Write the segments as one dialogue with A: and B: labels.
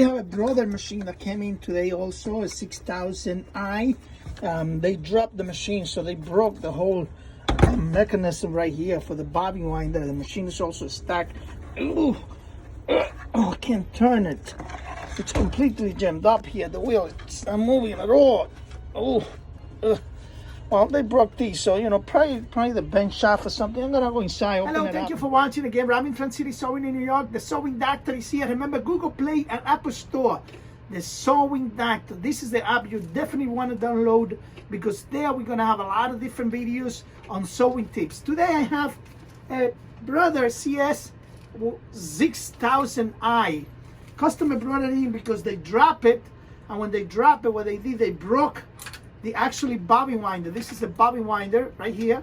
A: we have a brother machine that came in today also, a 6000i. They dropped the machine, so they broke the whole mechanism right here for the bobbin winder. The machine is also stuck. Ooh. Oh, I can't turn it. It's completely jammed up here. The wheel, it's not moving at all. Oh, well, they broke these, so you know, probably the bench shaft or something. I'm gonna go inside.
B: Hello, thank you for watching again. Ramin Trans City Sewing in New York. The Sewing Doctor is here. Remember, Google Play and Apple Store. The Sewing Doctor. This is the app you definitely want to download, because there we're gonna have a lot of different videos on sewing tips. Today I have a brother CS 6000i. Customer brought it in because they drop it, and when they drop it, what they did, they broke the actually bobbin winder. This is the bobbin winder right here.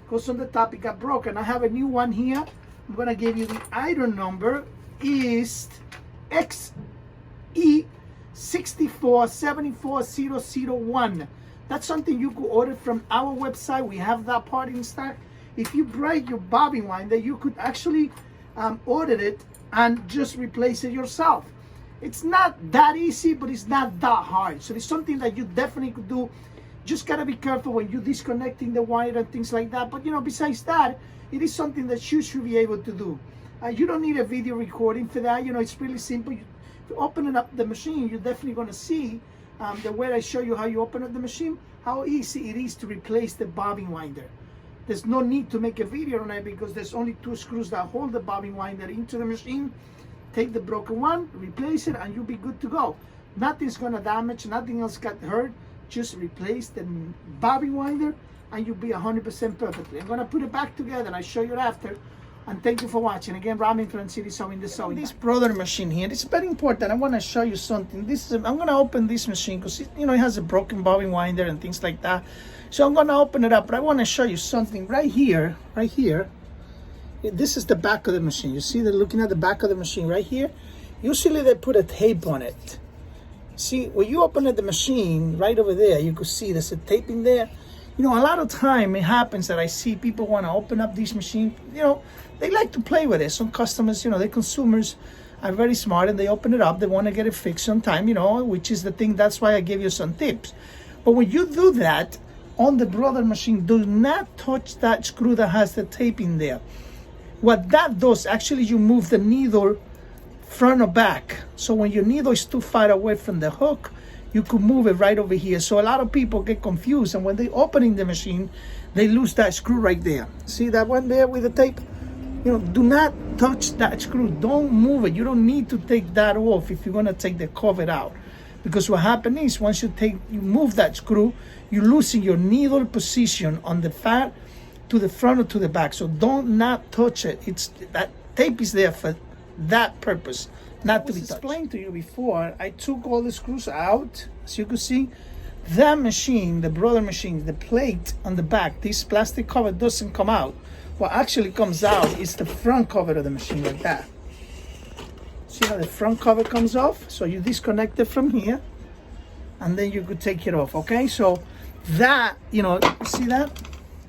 B: Goes on the top. It got broken. I have a new one here. I'm gonna give you the item number. Is XE6474001. That's something you could order from our website. We have that part in stock. If you break your bobbin winder, you could actually order it and just replace it yourself. It's not that easy, but it's not that hard. So it's something that you definitely could do. Just gotta be careful when you're disconnecting the wire and things like that. But you know, besides that, it is something that you should be able to do. You don't need a video recording for that. You know, it's really simple. You open up the machine, you're definitely gonna see the way I show you how you open up the machine, how easy it is to replace the bobbin winder. There's no need to make a video on it, because there's only 2 screws that hold the bobbin winder into the machine. Take the broken one, replace it, and you'll be good to go. Nothing's gonna damage, nothing else got hurt. Just replace the bobbin winder and you'll be 100% perfectly. I'm gonna put it back together and I'll show you after. And thank you for watching. Again, Ramin Trans City Sewing the Sewing. This brother machine here, it's very important. I wanna show you something. I'm gonna open this machine because it has a broken bobbin winder and things like that. So I'm gonna open it up, but I wanna show you something right here. This is the back of the machine. You see, they're looking at the back of the machine right here. Usually they put a tape on it. See, when you open the machine right over there, you can see there's a tape in there. You know, a lot of time it happens that I see people want to open up these machines. You know, they like to play with it. Some customers, you know, the consumers are very smart and they open it up. They want to get it fixed sometime, you know, which is the thing. That's why I give you some tips. But when you do that on the brother machine, do not touch that screw that has the tape in there. What that does, actually, you move the needle front or back. So when your needle is too far away from the hook, you could move it right over here. So a lot of people get confused, and when they opening the machine, they lose that screw right there. See that one there with the tape? You know, do not touch that screw. Don't move it. You don't need to take that off if you're gonna take the cover out. Because what happens is, once you move that screw, you're losing your needle position on the fat to the front or to the back. So don't not touch it. That tape is there for that purpose, not to be touched. I explained to you before, I took all the screws out. As you can see, that machine, the brother machine, the plate on the back, this plastic cover doesn't come out. What actually comes out is the front cover of the machine, like that. See how the front cover comes off? So you disconnect it from here, and then you could take it off, okay? So that, you know, see that?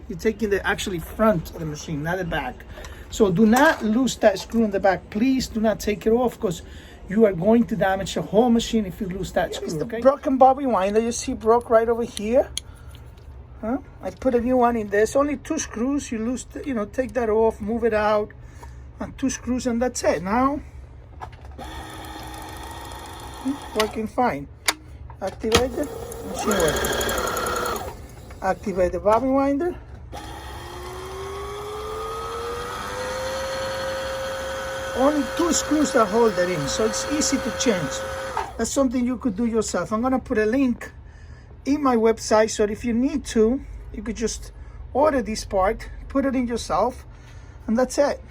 B: You're taking the actually front of the machine, not the back. So do not lose that screw in the back. Please do not take it off, because you are going to damage the whole machine if you lose that screw. Okay? The broken bobbin winder you see broke right over here. I put a new one in there. It's only 2 screws. You lose, take that off, move it out, and 2 screws, and that's it. Now, working fine. Activate the machine working. Activate the bobbin winder. Only 2 screws that hold it in, so it's easy to change. That's something you could do yourself. I'm gonna put a link in my website, so if you need to, you could just order this part, put it in yourself, and that's it.